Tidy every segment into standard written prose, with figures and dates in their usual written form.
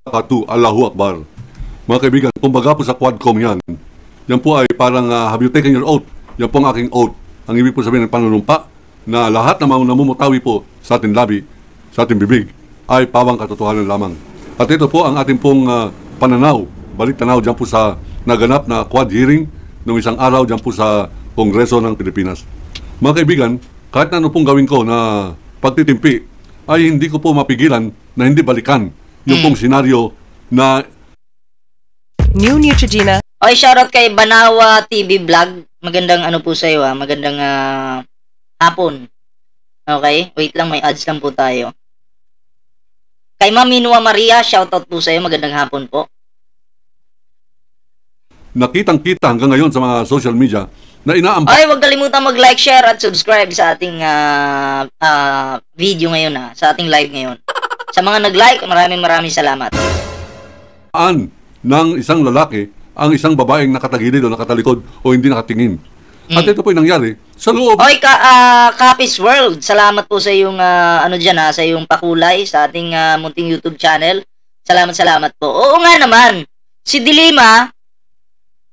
barakatuh, Allahu Akbar. Mga kaibigan, kumbaga po sa Quadcom yan. Yan po ay parang, have you taken your oath? Yan po ang aking oath. Ang ibig po sabihin ng panunumpa na lahat ng mga namumutawi po sa ating labi, sa ating bibig, ay pawang katotohanan lamang. At ito po ang ating pong pananaw, balik tanaw dyan po sa naganap na Quad hearing noong isang araw dyan po sa Kongreso ng Pilipinas. Mga kaibigan, kahit na ano pong gawin ko na pagtitimpi, ay hindi ko po mapigilan na hindi balikan yung pong senaryo na New Neutrogena. Okay, shoutout kay Banawa TV Vlog. Magandang ano po sa iyo, magandang hapon. Okay, wait lang, may ads lang po tayo. Kay Ma'am Minua Maria, shoutout po sa iyo, magandang hapon po. nakitang-kita hanggang ngayon sa mga social media na inaampas. Ay, huwag kalimutan mag-like, share at subscribe sa ating video ngayon sa ating live ngayon. Sa mga nag-like, maraming salamat. Ng isang lalaki ang isang babaeng nakatagilid o nakatalikod o hindi nakatingin. At ito po yung nangyari sa loob. Oy, Kapis World, salamat po sa iyong sa iyong pakulay sa ating munting YouTube channel. Salamat po. Oo nga naman. Si Dilima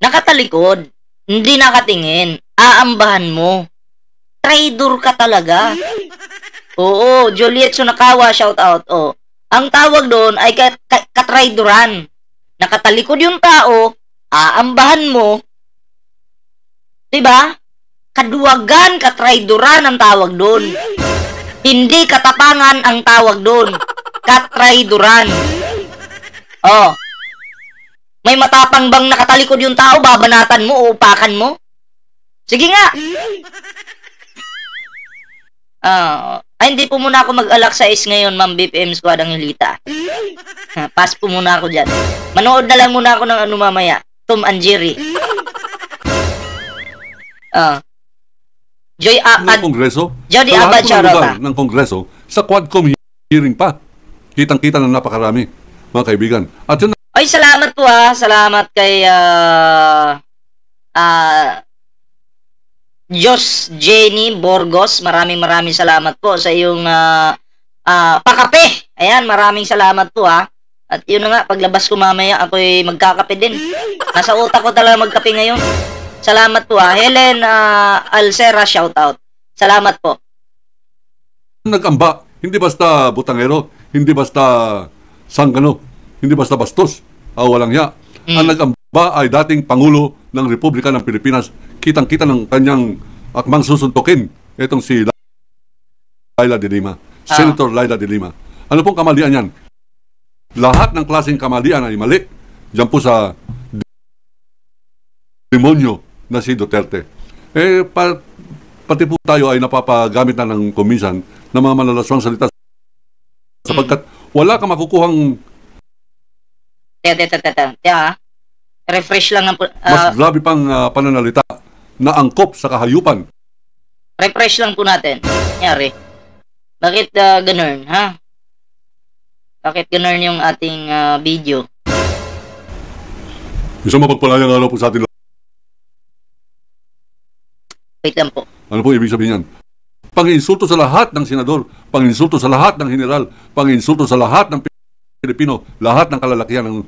nakatalikod, hindi nakatingin. Aambahan mo. Traitor ka talaga. Oo, Juliet Sunakawa, shout out. Oh. Ang tawag doon ay katraidoran. Nakatalikod yung tao, aambahan mo. 'Di ba? Kaduwagan, katraidoran ang tawag doon. Hindi katapangan ang tawag doon. Katraidoran. Oh. May matapang bang nakatalikod yung tao, babanatan mo o upakan mo? Sige nga. Ay, hindi po muna ako mag-alak sa is ngayon, Ma'am BPM Squad ang Hilita. Pass po muna ako dyan. Manood na lang muna ako ng mamaya. Tom and Jerry. Joy Abad. Kongreso? Jody Abad, shoutout ng Kongreso, sa Quadcom hearing pa. Kitang-kita na napakarami, mga kaibigan. At yun. Ay, salamat po Salamat kay Jos Jenny Borgos. Maraming salamat po sa iyong pakape. Ayan, maraming salamat po At yun na nga, paglabas ko mamaya, ako'y magkakape din. Nasa utak ko talaga magkape ngayon. Salamat po Helen Alcera, shout out. Salamat po. Nagamba, hindi basta butangero, hindi basta sanggano, hindi basta bastos, walang ya. Ang nagamba ay dating Pangulo ng Republika ng Pilipinas. Kitang-kita ng kanyang akmang susuntukin. Itong si Laila de Lima. Senator Laila de Lima. Ano pong kamalian yan? Lahat ng klaseng kamalian ay mali. Diyan po sa demonyo na si Duterte. Pati po tayo ay napapagamit na ng komisan ng mga malalaswang salita sapagkat wala ka makukuhang refresh lang mas grabe pang pananalita na angkop sa kahayupan. Refresh lang po natin. Nangyari. Bakit ganun, ha? Bakit ganun yung ating video? Isang mapagpalayang araw po sa atin. Wait lang po. Ano po ibig sabihin yan? Pang-insulto sa lahat ng senador, pang-insulto sa lahat ng general, pang-insulto sa lahat ng Pilipino, lahat ng kalalakihan ng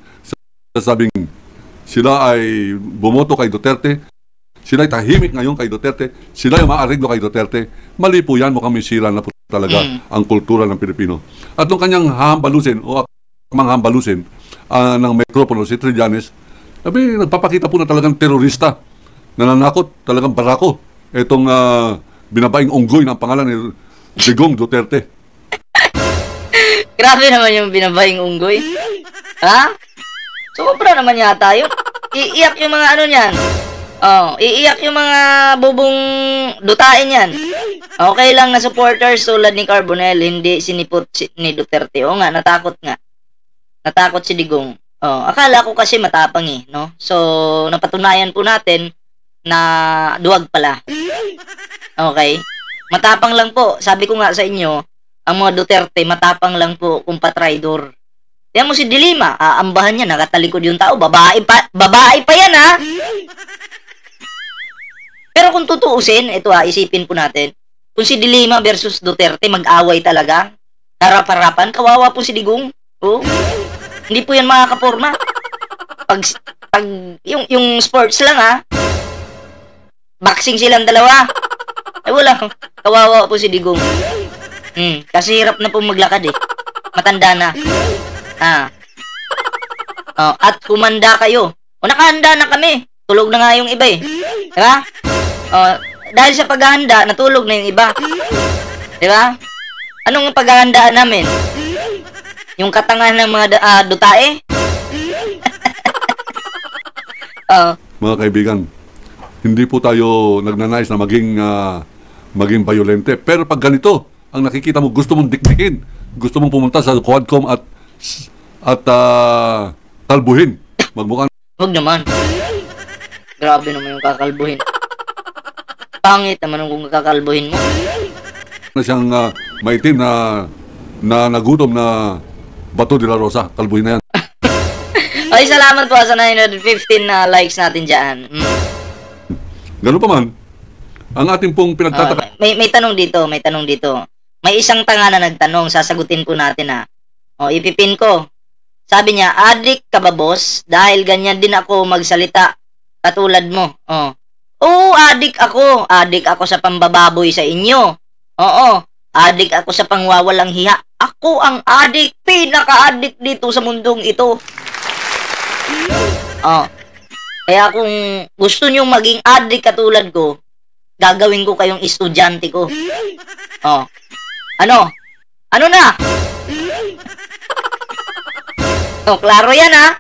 sasabing sila ay bumoto kay Duterte, sila ay tahimik ngayon kay Duterte, sila ay maariglo kay Duterte. Mali po yan, mukhang may sira na po talaga ang kultura ng Pilipino. At nung kanyang hambalusin o akmang hambalusin ng Metropono, si Trillanes, nagpapakita po na talagang terorista, nananakot, talagang barako. Itong binabaing unggoy ng pangalan ni Digong Duterte. Grabe naman yung binabaing unggoy. Ha? Sobra naman yata yun. Iiyak yung mga ano niyan. Iiyak yung mga bubong dutain yan. Okay lang na supporters tulad ni Carbonell, hindi sinipot ni Duterte. O nga, natakot nga. Natakot si Digong. Akala ko kasi matapang no? So, napatunayan po natin na duwag pala. Okay? Matapang lang po. Sabi ko nga sa inyo, ang mga Duterte, matapang lang po kung patraidor. Yan mo si Dilima, aambahan niya, nakatalikod yung tao, babae pa yan Pero kung tutuusin, ito isipin po natin, kung si Dilima versus Duterte, mag-away talaga, harap-harapan, kawawa po si Digong. Hindi po yan mga kaporma. Pag yung sports lang ha. Boxing silang dalawa. Ay wala. Kawawa po si Digong. Kasi hirap na po maglakad eh. Matanda na. At kumanda kayo. Nakahanda na kami. Tulog na nga yung iba eh. Diba? Dahil sa paghahanda, natulog na yung iba. Diba? Anong paghahandaan namin? Yung katangahan ng mga dutae? Mga kaibigan, hindi po tayo nagnanais na maging violente. Pero pag ganito, ang nakikita mo, gusto mong dikdikin, gusto mong pumunta sa Quadcom at kalbuhin. Magmukhang Huwag naman. Grabe naman yung kakalbuhin. Pangit naman kung kakalbuhin mo. na siyang maitim na nagutom na Bato de la Rosa. Kalbuhin na yan. Okay, salamat po sa 915 na likes natin dyan. Ganun pa man, ang ating pong pinagtataka... may tanong dito, May isang tanga na nagtanong, sasagutin po natin ha. Ipipin ko. Sabi niya, adik ka ba boss? Dahil ganyan din ako magsalita. Katulad mo. Oo, adik ako. Adik ako sa pambababoy sa inyo. Oo, adik ako sa pangwawalang hiya. Ako ang adik. Pinaka-adik dito sa mundong ito. Kaya kung gusto nyo maging adik katulad ko, gagawin ko kayong estudyante ko. Ano na? Klaro yan ha?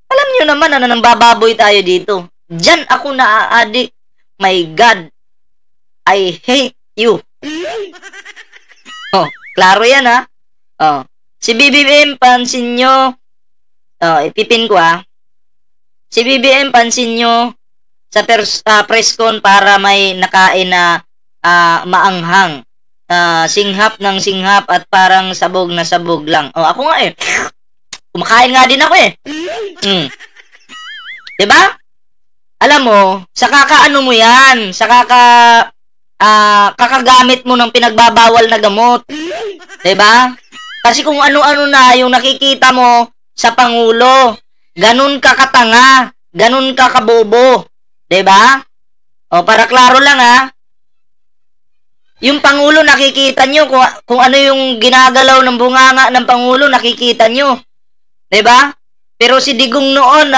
Alam nyo naman na nambababoy tayo dito. Diyan ako na-addict. My God, I hate you. Klaro yan ha? Si BBM, pansin nyo. Ipipin ko ha. Si BBM, pansin nyo sa press con para may nakain na maanghang. Singhap ng singhap at parang sabog na sabog lang. Ako nga eh. Kumakain nga din ako eh. Diba? Alam mo, sa kakaano mo yan, sa kakagamit mo ng pinagbabawal na gamot. Diba? Kasi kung ano-ano na yung nakikita mo sa Pangulo, ganun ka katanga, ganun ka kabobo. Diba? Para klaro lang ha. Yung Pangulo, nakikita nyo kung ano yung ginagalaw ng bunganga ng Pangulo, nakikita nyo. Diba? Pero si Digong noon,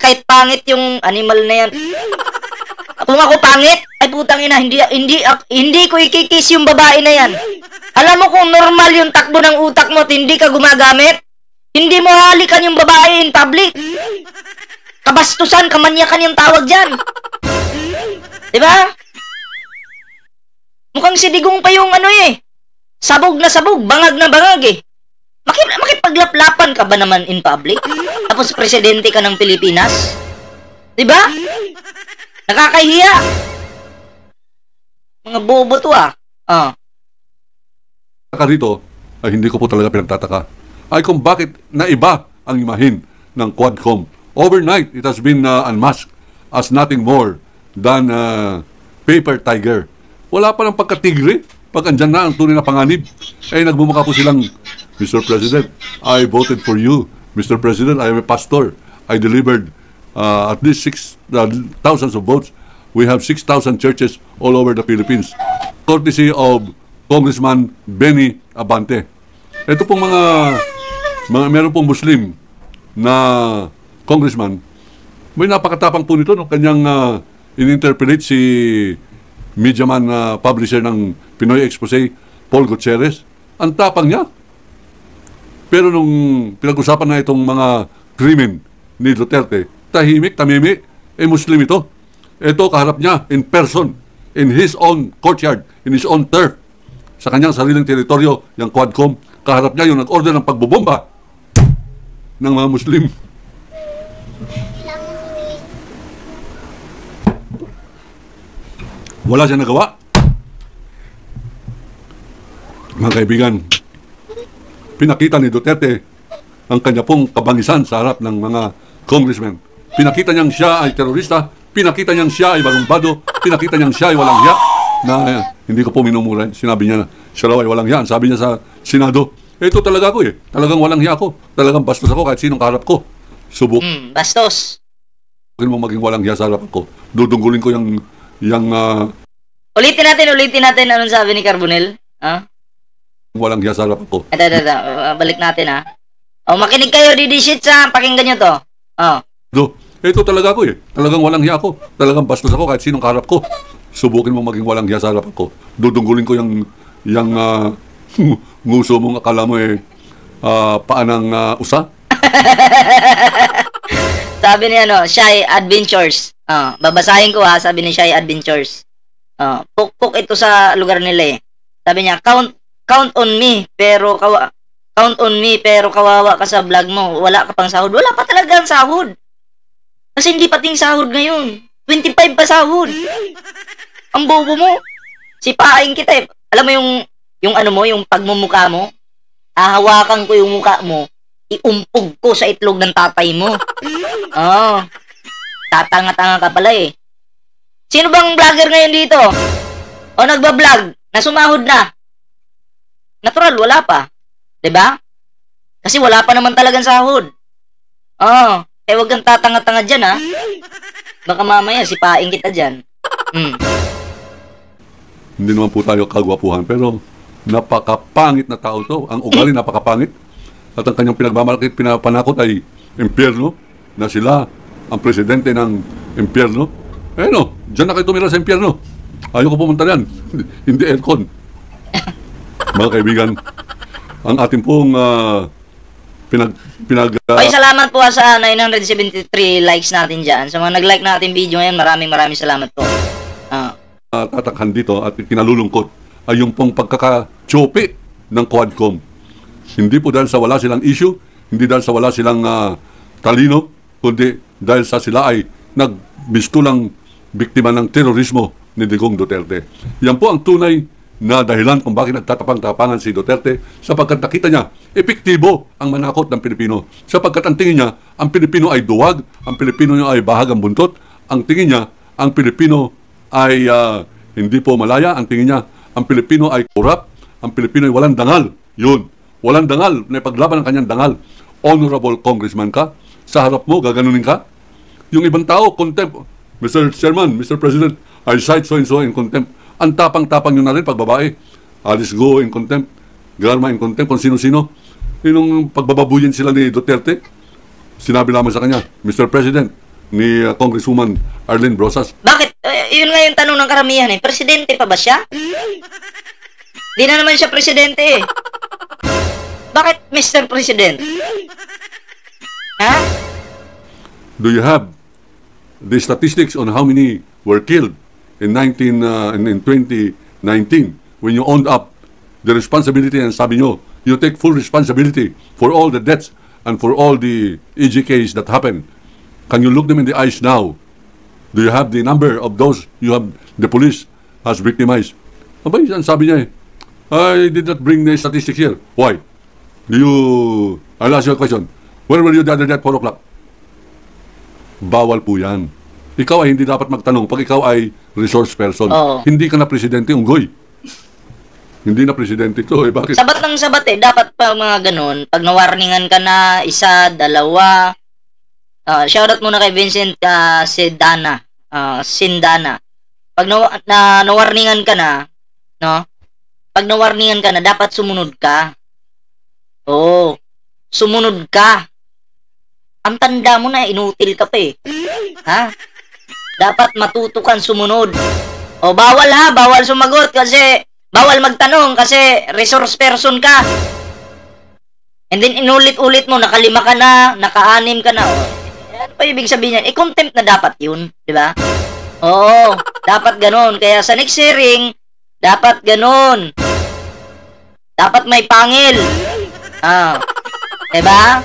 kahit pangit yung animal na yan. Kung ako pangit, ay putang ina, hindi ko ikikis yung babae na yan. Alam mo kung normal yung takbo ng utak mo at hindi ka gumagamit, hindi mo halikan yung babae in public. Kabastusan, kamanyakan yung tawag dyan. Diba? Mukhang si Digong pa yung sabog na sabog, bangag na bangag eh. Makipaglaplapan ka ba naman in public? Tapos presidente ka ng Pilipinas? Diba? Nakakahiya. Mga bobo to Rito, ay hindi ko po talaga pinagtataka. Ay kung bakit naiba ang imahin ng Quadcom. Overnight, it has been unmasked as nothing more than paper tiger. Wala pa ng pagkatigre. Pag andyan na ang tunay na panganib, nagbumukha po silang, Mr. President, I voted for you. Mr. President, I am a pastor. I delivered at least thousands of votes. We have 6,000 churches all over the Philippines. Courtesy of Congressman Benny Abante. Ito pong meron pong Muslim na congressman. May napakatapang po nito, no? Kanyang in-interpolate si media man publisher ng Pinoy Expose, Paul Gutierrez. Ang tapang niya. Pero nung pinag-usapan na itong mga krimen ni Duterte, tahimik, tamimik, Muslim ito. Ito kaharap niya in person, in his own courtyard, in his own turf, sa kanyang sariling teritoryo, yung Quadcom, kaharap niya yung nag-order ng pagbubomba ng mga Muslim. Wala siya nagawa. Mga kaibigan, pinakita ni Duterte ang kanya pong kabangisan sa harap ng mga congressmen. Pinakita niyang siya ay terorista, pinakita niyang siya ay barumbado, pinakita niyang siya ay walang hiya, na hindi ko po minumura. Sinabi niya na siya raw ay walang hiya. Sabi niya sa Senado, Ito talaga ako eh. Talagang walang hiya ako. Talagang bastos ako kahit sinong kaharap ko. Subukin Bastos. mo maging walang hiya sa harapan ko. Dudunggulin ko yung Ulitin natin anong sabi ni Carbonell. walang hiya sa harapan ko. Ito. Balik natin ha. Makinig kayo, Didi Shits ha. Pakinggan nyo to. Ito talaga ako eh. Talagang walang hiya ako. Talagang bastos ako kahit sinong kaharap ko. Subukin mo maging walang hiya sa harapan ko. Dudunggulin ko yung nguso mong akala mo eh paanang usa. Sabi ni Shy Adventures. Babasahin ko ha, sabi ni Shy Adventures. Pukpuk ito sa lugar nila eh. Sabi niya, count on me, pero kawawa ka sa vlog mo. Wala ka pang sahod. Wala pa talagang sahod. Kasi hindi pating sahod ngayon. 25 pa sahod. Ang bobo mo. Sipain kita eh. Alam mo yung pagmumukha mo? Hahawakan ko yung mukha mo. Iumpog ko sa itlog ng tatay mo. Tatanga-tanga ka pala eh. Sino bang vlogger ngayon dito? O nagbablog na sumahod na? Natural, wala pa. 'Di ba? Kasi wala pa naman talagang sahod. Huwag kang tatanga-tanga dyan ha. Baka mamaya sipain kita dyan. Hindi naman po tayo kagwapuhan, pero napakapangit na tao to. Ang ugali napakapangit. At ang kanyang pinagmamalakit, pinapanakot ay impyerno, na sila ang presidente ng impyerno. Diyan na kayo tumira sa impyerno. Ayoko pumunta yan. Hindi aircon. Mga kaibigan, ang ating pong Ay, salamat po sa 973 likes natin dyan. Sa mga nag-like natin video ngayon, maraming salamat po. tatakhan dito at kinalulungkot ay yung pong pagkakatsope ng Quadcom. Hindi po dahil sa wala silang issue, hindi dahil sa wala silang talino, kundi dahil sa sila ay nagbistulang biktima ng terorismo ni Digong Duterte. Yan po ang tunay na dahilan kung bakit nagtatapang-tapangan si Duterte, sapagkat nakita niya, epektibo ang manakot ng Pilipino. Sapagkat ang tingin niya, ang Pilipino ay duwag, ang Pilipino ay bahagang buntot, ang tingin niya, ang Pilipino ay hindi po malaya, ang tingin niya, ang Pilipino ay korap, ang Pilipino ay walang dangal. Yun, walang dangal, na ipaglaban ang kanyang dangal. Honorable congressman ka, sa harap mo, gaganunin ka. Yung ibang tao, contempt. Mr. Chairman, Mr. President, I cite so-and-so in contempt. Ang tapang-tapang nyo na rin pag babae. Alice Go in contempt, Garma in contempt, kung sino-sino. Yung pagbababuyin sila ni Duterte, sinabi lamang sa kanya, Mr. President, ni Congresswoman Arlene Brosas. Bakit? Yun nga yung tanong ng karamihan eh. Presidente pa ba siya? Di na naman siya presidente eh. Bakit Mr. President? Ha? Do you have the statistics on how many were killed in 2019 when you owned up the responsibility and sabi nyo, you take full responsibility for all the deaths and for all the EGKs that happened? Can you look them in the eyes now? Do you have the number of those you have the police has victimized? Abay, sabi niya eh, I did not bring the statistics here. Why? I'll ask you a question. Where were you the other day at 4 o'clock? Bawal po yan. Ikaw ay hindi dapat magtanong pag ikaw ay resource person. Oo. Hindi ka na presidente, unggoy. Hindi na presidente ito eh. Bakit? Sabat ng sabat eh. Dapat pa mga ganun. Pag nawarningan ka na, isa, dalawa. Shoutout muna kay Vincent Sindana. Pag nawarningan ka na, no? Pag nawarningan ka na, dapat sumunod ka. Oo. Sumunod ka. Ang tanda mo na, inutil ka pa eh. Ha? Dapat matutukan sumunod. O bawal ha, bawal sumagot kasi bawal magtanong kasi resource person ka. And then inulit-ulit mo, nakalima ka na, naka-anim ka na. O, ano pa ibig sabihin yan? Contempt na dapat yun, di ba? Oo, dapat ganun. Kaya sa next hearing, dapat ganun. Dapat may pangil. Diba?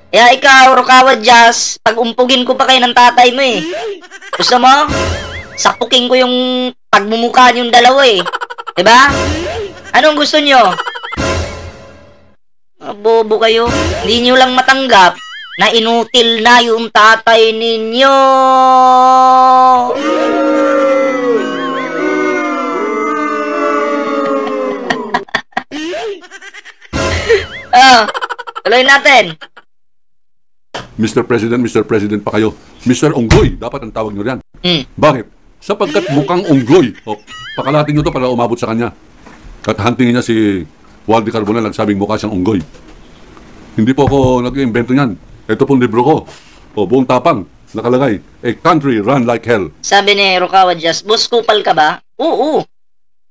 Kaya ikaw, Rukawa Jazz, pag umpugin ko pa kayo ng tatay mo eh. Gusto mo? Sapukin ko yung pagmumukha niyong dalawa eh. Diba? Anong gusto nyo? Bobo kayo. Hindi nyo lang matanggap na inutil na yung tatay ninyo. Tuloy natin. Mr. President pa kayo. Mr. Unggoy, dapat ang tawag nyo riyan. Bakit? Sapagkat mukhang unggoy. Pakalatin nyo to para umabot sa kanya. At huntingin niya si Waldy Carbonell, nagsabing mukha siyang unggoy. Hindi po ako nag-invento niyan. Ito pong libro ko. Buong tapang, nakalagay, A Country Run Like Hell. Sabi ni Rukawa Just, boss, kupal ka ba? Oo.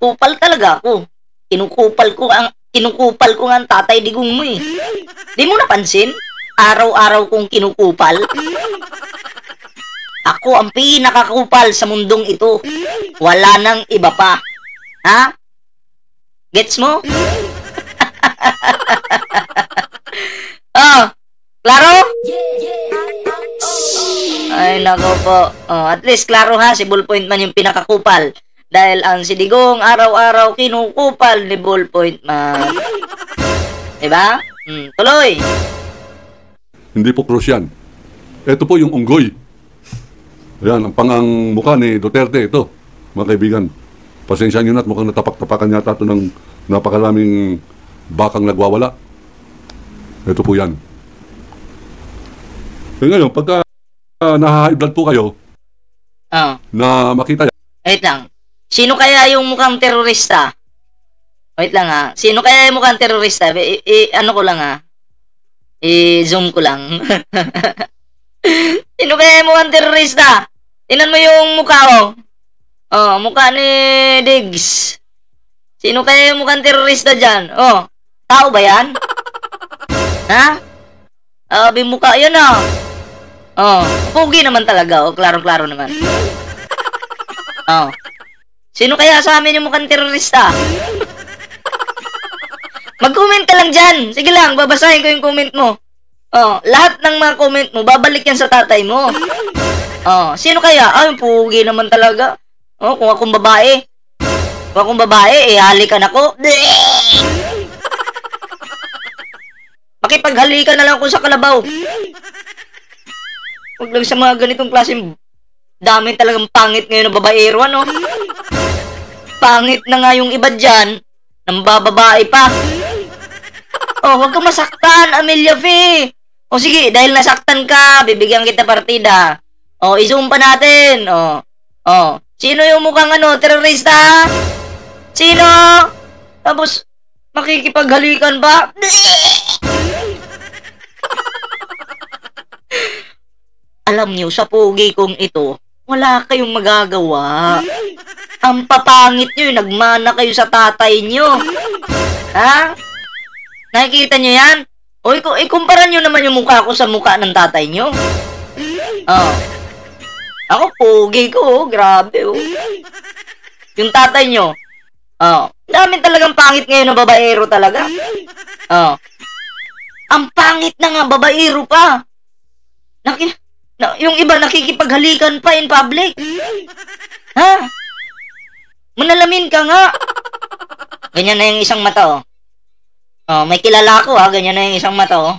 Kupal talaga ako. Kinukupal ko nga ang tatay digong mo eh. Di mo napansin? Araw-araw kong kinukupal. Ako ang pinakakupal sa mundong ito. Wala nang iba pa. Ha? Gets mo? Klaro? Ay, nako po. At least klaro ha, si Ballpoint Man yung pinakakupal. Dahil ang si Digong araw-araw kinukupal ni Ballpoint Man. Diba? Tuloy. Hindi po krus yan. Ito po yung unggoy. Ayan, ang pangang mukha ni Duterte. Ito, mga kaibigan. Pasensya nyo na at mukhang natapak-tapakan yata ito ng napakaraming bakang nagwawala. Ito po yan. E ngayon, pagka na-high blood po kayo, na makita yan. Wait lang. Sino kaya yung mukhang terorista? Wait lang ha. Sino kaya yung mukhang terorista? Ano ko lang ha. I-zoom ko lang. Sino kaya yung mukhang terorista? Tingnan mo yung mukha ko. Mukha ni Diggs. Sino kaya yung mukhang terorista dyan? Tao ba yan? Ha? Mukha yan pogi naman talaga. Klaro-klaro naman. Sino kaya sa amin yung mukhang terorista? Mag-comment ka lang dyan. Sige lang, babasahin ko yung comment mo. Lahat ng mga comment mo, babalik yan sa tatay mo. Sino kaya? Yung pugi naman talaga. Kung akong babae. Halikan ako. Makipaghalikan na lang ako sa kalabaw. Huwag lang sa mga ganitong klaseng dami talagang pangit ngayon na babaero, ano? Pangit na nga yung iba dyan, nang bababae pa. Huwag kang masaktan, Amelia Faye. Sige, dahil nasaktan ka, bibigyan kita partida. I-zoom pa natin. Sino yung mukhang terorista? Sino? Tapos, makikipaghalikan pa? Alam niyo, sa pogi kong ito, wala kayong magagawa. Ang papangit nyo, nagmana kayo sa tatay nyo. Ha? Nakikita nyo yan? Ikumpara nyo naman yung mukha ko sa mukha ng tatay nyo. Ako, pogi ko, grabe, Yung tatay nyo, dami talagang pangit ngayon na babaero talaga. Ang pangit na nga, babaero pa. Yung iba nakikipaghalikan pa in public. Ha? Manalamin ka nga. Ganyan na yung isang mata, may kilala ko, ganyan na yung isang mata,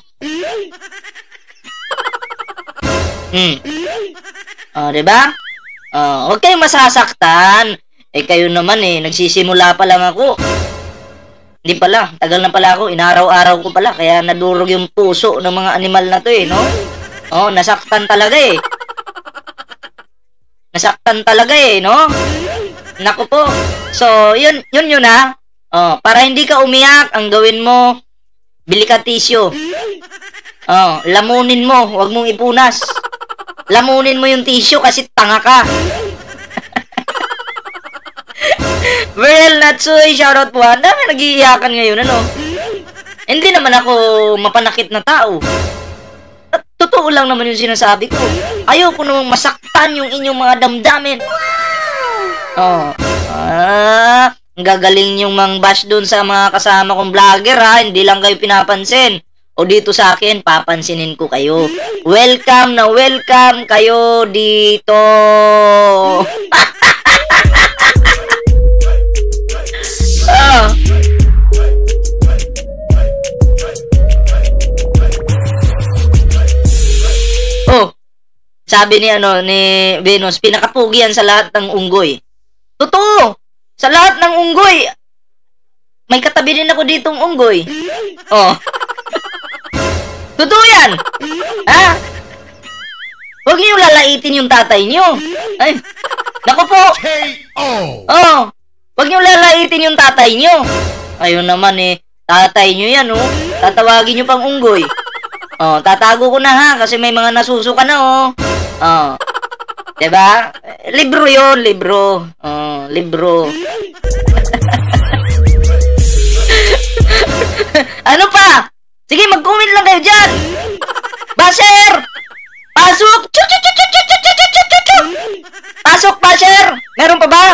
diba? Huwag kayong masasaktan. Kayo naman nagsisimula pa lang ako. Hindi pala, tagal na pala ako, inaraw-araw ko pala, kaya nadurog yung puso ng mga animal na to, no? Nasaktan talaga Nasaktan talaga no? Naku po. So, yun ha. Para hindi ka umiyak, ang gawin mo, bili ka tissue. Lamunin mo, huwag mong ipunas. Lamunin mo yung tissue kasi tanga ka. Well, Natsuy, shoutout po. Ang dami nag-iiyakan ngayon, ano? Hindi naman ako mapanakit na tao. Totoo lang naman yung sinasabi ko. Ayoko namang masaktan yung inyong mga damdamin. Ang gagaling yung mang-bash dun sa mga kasama kong vlogger, ha? Hindi lang kayo pinapansin. O dito sa akin, papansinin ko kayo. Welcome na welcome kayo dito. Sabi ni Venus, pinakapugi yan sa lahat ng unggoy. Totoo! Sa lahat ng unggoy. May katabi din ako ditong unggoy. Totoo yan. Ha? Huwag niyo lalaitin yung tatay niyo. Ay, naku po. Oh, huwag niyo lalaitin yung tatay niyo. Ayun naman eh, tatay niyo yan oh. Tatawagin niyo pang unggoy. Oh, tatago ko na ha kasi may mga nasusuka na oh. Oh. 'Di ba? Libro 'yon, libro. Oh, libro. Ano pa? Sige, mag-comment lang kayo diyan. Basher! Pasok! Pasok, Basher! Meron pa ba?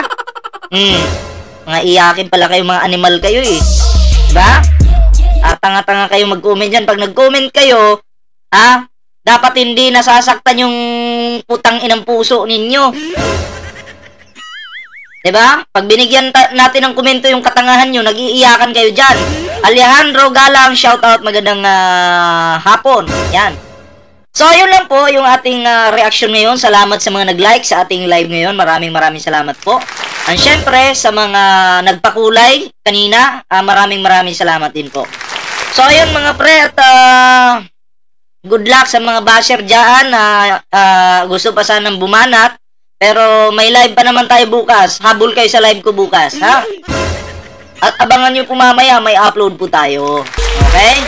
Mga iyakin pala kayo, mga animal kayo eh. Diba? Tanga-tanga kayo mag-comment dyan. Pag nag-comment kayo, dapat hindi nasasaktan yung putang inang puso ninyo. Diba? Pag binigyan natin ng komento yung katangahan nyo, nag-iiyakan kayo dyan. Alejandro Galang, shoutout, magandang hapon. Yan. So, yun lang po yung ating reaction ngayon. Salamat sa mga nag-like sa ating live ngayon. Maraming salamat po. And syempre, sa mga nagpakulay kanina, maraming salamat din po. So, ayun mga pre, at good luck sa mga basher dyan na gusto pa sanang bumanat. Pero may live pa naman tayo bukas. Habol kayo sa live ko bukas, ha? At abangan nyo po mamaya, may upload po tayo. Okay?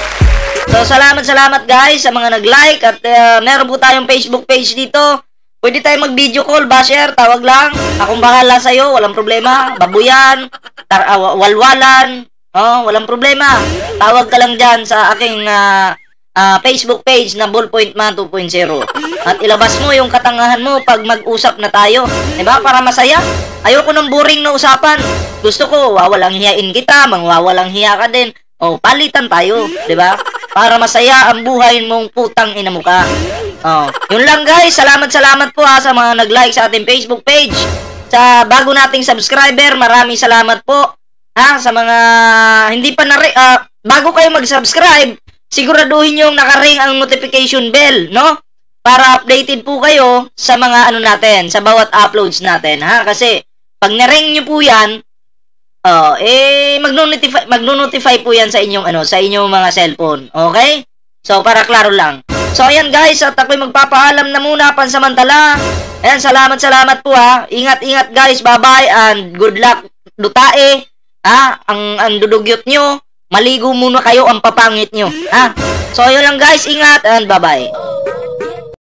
So, salamat guys sa mga nag-like. At meron po tayong Facebook page dito. Pwede tayo mag-video call, basher. Tawag lang. Akong bahala sa'yo. Walang problema. Babuyan. Walwalan. Oh, walang problema. Tawag ka lang dyan sa aking Facebook page na Ballpoint Man 2.0. At ilabas mo yung katangahan mo pag mag-usap na tayo. Diba? Para masaya. Ayoko ng boring na usapan. Gusto ko, wawalang hiyain kita, mangwawalang hiya ka din. O, palitan tayo. Diba? Para masaya ang buhay mong putang ina mo ka. Oh, yun lang guys. Salamat po sa mga nag-like sa ating Facebook page. Sa bago nating subscriber, maraming salamat po. Sa mga hindi pa bago kayo mag-subscribe, siguraduhin yung naka-ring ang notification bell, no? Para updated po kayo sa mga natin, sa bawat uploads natin, ha? Kasi pag na-ring nyo po 'yan, magno-notify po 'yan sa inyong sa inyong mga cellphone, okay? So para klaro lang. So ayan guys, at ako'y magpapaalam na muna pansamantala. Ayan, salamat po ha. Ingat guys, bye-bye and good luck dutae. Ang dudugyot nyo, maligo muna kayo ang papangit nyo. So, yun lang guys, ingat and bye-bye.